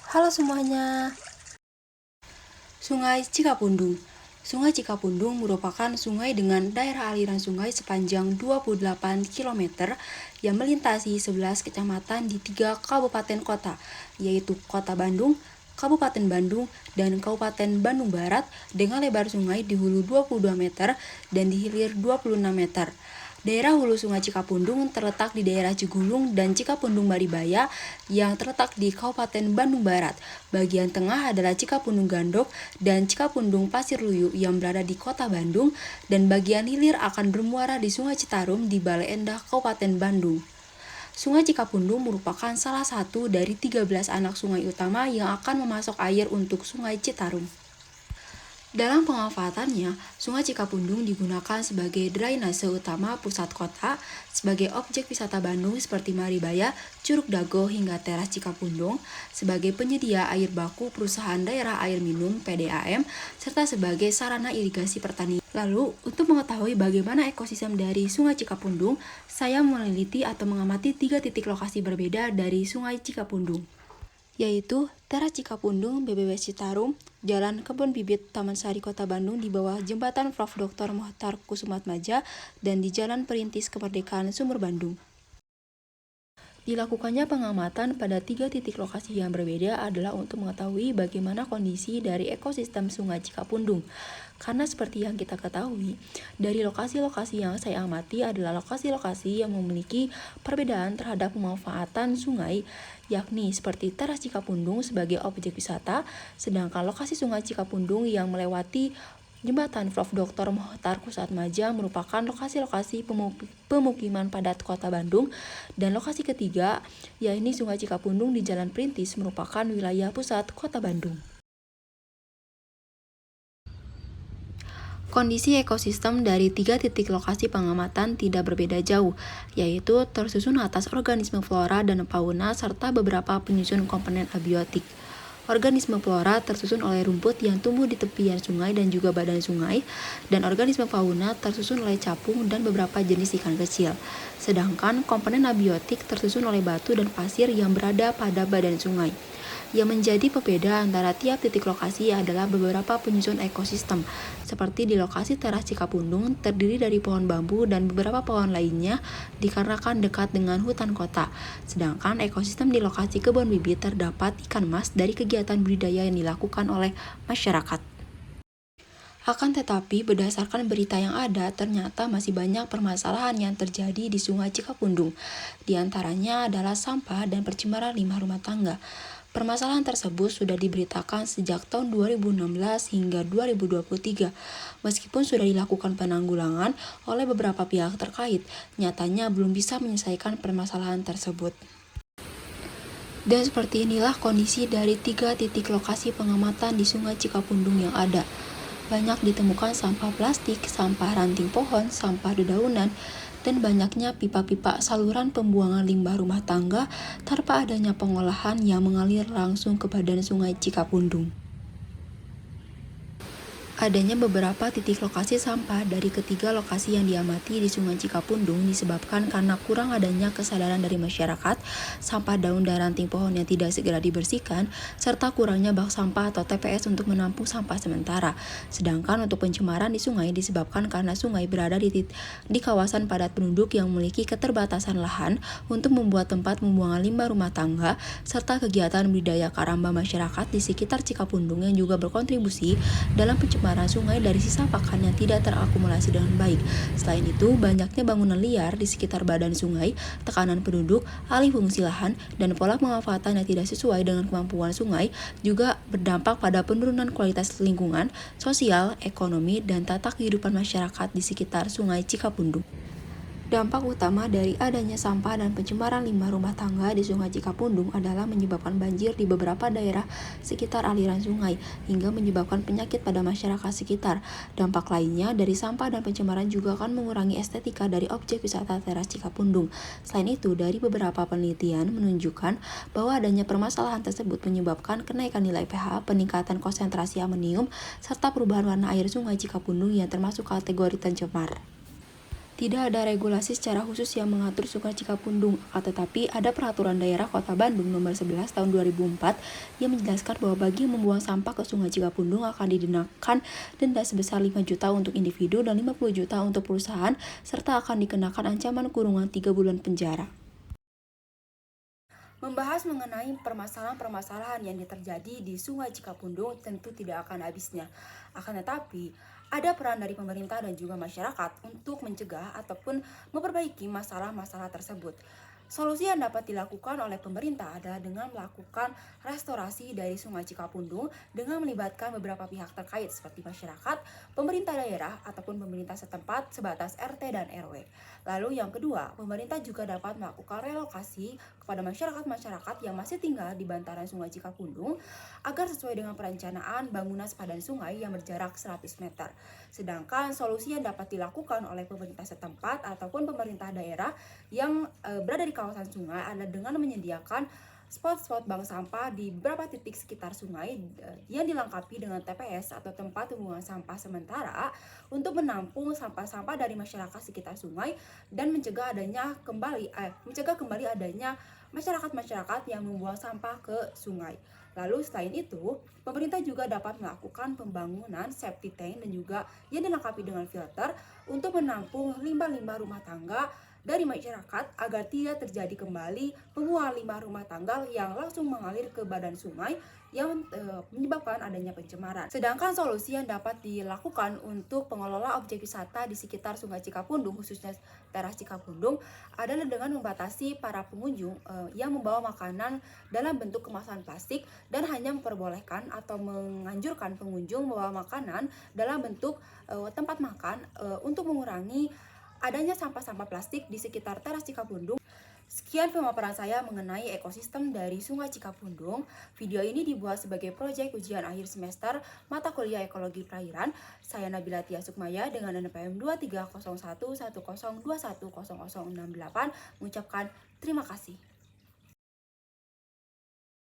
Halo semuanya. Sungai Cikapundung. Sungai Cikapundung merupakan sungai dengan daerah aliran sungai sepanjang 28 km yang melintasi 11 kecamatan di 3 kabupaten kota, yaitu Kota Bandung, Kabupaten Bandung, dan Kabupaten Bandung Barat dengan lebar sungai di hulu 22 meter dan di hilir 26 meter. Daerah hulu Sungai Cikapundung terletak di daerah Cigulung dan Cikapundung Maribaya yang terletak di Kabupaten Bandung Barat. Bagian tengah adalah Cikapundung Gandok dan Cikapundung Pasir Luyu yang berada di Kota Bandung, dan bagian hilir akan bermuara di Sungai Citarum di Bale Endah, Kabupaten Bandung. Sungai Cikapundung merupakan salah satu dari 13 anak sungai utama yang akan memasok air untuk Sungai Citarum. Dalam pemanfaatannya, Sungai Cikapundung digunakan sebagai drainase utama pusat kota, sebagai objek wisata Bandung seperti Maribaya, Curug Dago hingga Teras Cikapundung, sebagai penyedia air baku perusahaan daerah air minum (PDAM), serta sebagai sarana irigasi pertanian. Lalu, untuk mengetahui bagaimana ekosistem dari Sungai Cikapundung, saya meneliti atau mengamati 3 titik lokasi berbeda dari Sungai Cikapundung, yaitu Teras Cikapundung, BBW Citarum, Jalan Kebun Bibit Taman Sari Kota Bandung di bawah Jembatan Prof. Dr. Mochtar Kusumatmaja, dan di Jalan Perintis Kemerdekaan Sumur Bandung. Dilakukannya pengamatan pada 3 titik lokasi yang berbeda adalah untuk mengetahui bagaimana kondisi dari ekosistem Sungai Cikapundung. Karena seperti yang kita ketahui, dari lokasi-lokasi yang saya amati adalah lokasi-lokasi yang memiliki perbedaan terhadap pemanfaatan sungai, yakni seperti Teras Cikapundung sebagai objek wisata, sedangkan lokasi Sungai Cikapundung yang melewati Jembatan Prof. Dr. Mochtar Kusumatmaja merupakan lokasi-lokasi pemukiman padat Kota Bandung, dan lokasi ketiga, yaitu Sungai Cikapundung di Jalan Perintis, merupakan wilayah pusat Kota Bandung. Kondisi ekosistem dari 3 titik lokasi pengamatan tidak berbeda jauh, yaitu tersusun atas organisme flora dan fauna serta beberapa penyusun komponen abiotik. Organisme flora tersusun oleh rumput yang tumbuh di tepian sungai dan juga badan sungai, dan organisme fauna tersusun oleh capung dan beberapa jenis ikan kecil. Sedangkan komponen abiotik tersusun oleh batu dan pasir yang berada pada badan sungai. Yang menjadi pembeda antara tiap titik lokasi adalah beberapa penyusun ekosistem, seperti di lokasi Teras Cikapundung terdiri dari pohon bambu dan beberapa pohon lainnya dikarenakan dekat dengan hutan kota. Sedangkan ekosistem di lokasi kebun bibit terdapat ikan mas dari kegiatan budidaya yang dilakukan oleh masyarakat. Akan tetapi, berdasarkan berita yang ada, ternyata masih banyak permasalahan yang terjadi di Sungai Cikapundung. Di antaranya adalah sampah dan pencemaran limbah rumah tangga. Permasalahan tersebut sudah diberitakan sejak tahun 2016 hingga 2023. Meskipun sudah dilakukan penanggulangan oleh beberapa pihak terkait, nyatanya belum bisa menyelesaikan permasalahan tersebut. Dan seperti inilah kondisi dari 3 titik lokasi pengamatan di Sungai Cikapundung yang ada. Banyak ditemukan sampah plastik, sampah ranting pohon, sampah dedaunan, dan banyaknya pipa-pipa saluran pembuangan limbah rumah tangga tanpa adanya pengolahan yang mengalir langsung ke badan Sungai Cikapundung. Adanya beberapa titik lokasi sampah dari ketiga lokasi yang diamati di Sungai Cikapundung disebabkan karena kurang adanya kesadaran dari masyarakat, sampah daun dan ranting pohon yang tidak segera dibersihkan, serta kurangnya bak sampah atau TPS untuk menampung sampah sementara. Sedangkan untuk pencemaran di sungai disebabkan karena sungai berada di kawasan padat penduduk yang memiliki keterbatasan lahan untuk membuat tempat pembuangan limbah rumah tangga, serta kegiatan budidaya karamba masyarakat di sekitar Cikapundung yang juga berkontribusi dalam pencemaran sungai dari sisa pakan yang tidak terakumulasi dengan baik. Selain itu, banyaknya bangunan liar di sekitar badan sungai, tekanan penduduk, alih fungsi lahan, dan pola pemanfaatan yang tidak sesuai dengan kemampuan sungai juga berdampak pada penurunan kualitas lingkungan, sosial, ekonomi, dan tata kehidupan masyarakat di sekitar Sungai Cikapundung. Dampak utama dari adanya sampah dan pencemaran limbah rumah tangga di Sungai Cikapundung adalah menyebabkan banjir di beberapa daerah sekitar aliran sungai, hingga menyebabkan penyakit pada masyarakat sekitar. Dampak lainnya dari sampah dan pencemaran juga akan mengurangi estetika dari objek wisata Teras Cikapundung. Selain itu, dari beberapa penelitian menunjukkan bahwa adanya permasalahan tersebut menyebabkan kenaikan nilai pH, peningkatan konsentrasi amonium, serta perubahan warna air Sungai Cikapundung yang termasuk kategori tercemar. Tidak ada regulasi secara khusus yang mengatur Sungai Cikapundung, akan tetapi ada Peraturan Daerah Kota Bandung Nomor 11 Tahun 2004 yang menjelaskan bahwa bagi yang membuang sampah ke Sungai Cikapundung akan dikenakan denda sebesar 5 juta untuk individu dan 50 juta untuk perusahaan, serta akan dikenakan ancaman kurungan 3 bulan penjara. Membahas mengenai permasalahan-permasalahan yang terjadi di Sungai Cikapundung tentu tidak akan habisnya. Akan tetapi, ada peran dari pemerintah dan juga masyarakat untuk mencegah ataupun memperbaiki masalah-masalah tersebut. Solusi yang dapat dilakukan oleh pemerintah adalah dengan melakukan restorasi dari Sungai Cikapundung dengan melibatkan beberapa pihak terkait seperti masyarakat, pemerintah daerah, ataupun pemerintah setempat sebatas RT dan RW. Lalu yang kedua, pemerintah juga dapat melakukan relokasi kepada masyarakat-masyarakat yang masih tinggal di bantaran Sungai Cikapundung agar sesuai dengan perencanaan bangunan sepadan sungai yang berjarak 100 meter. Sedangkan solusi yang dapat dilakukan oleh pemerintah setempat ataupun pemerintah daerah yang berada di kawasan sungai adalah dengan menyediakan spot-spot bank sampah di beberapa titik sekitar sungai yang dilengkapi dengan TPS atau tempat pembuangan sampah sementara untuk menampung sampah-sampah dari masyarakat sekitar sungai dan mencegah kembali adanya masyarakat-masyarakat yang membuang sampah ke sungai. Lalu selain itu, pemerintah juga dapat melakukan pembangunan septic tank dan juga yang dilengkapi dengan filter untuk menampung limbah-limbah rumah tangga dari masyarakat agar tidak terjadi kembali pembuangan limbah rumah tangga yang langsung mengalir ke badan sungai yang menyebabkan adanya pencemaran. Sedangkan solusi yang dapat dilakukan untuk pengelola objek wisata di sekitar Sungai Cikapundung, khususnya teras Cikapundung, adalah dengan membatasi para pengunjung yang membawa makanan dalam bentuk kemasan plastik dan hanya memperbolehkan atau menganjurkan pengunjung membawa makanan dalam bentuk tempat makan untuk mengurangi adanya sampah-sampah plastik di sekitar teras Cikapundung. Sekian pemaparan saya mengenai ekosistem dari Sungai Cikapundung. Video ini dibuat sebagai proyek ujian akhir semester mata kuliah Ekologi Perairan. Saya Nabila Tia Sukmaya dengan NPM 230110210068 mengucapkan terima kasih.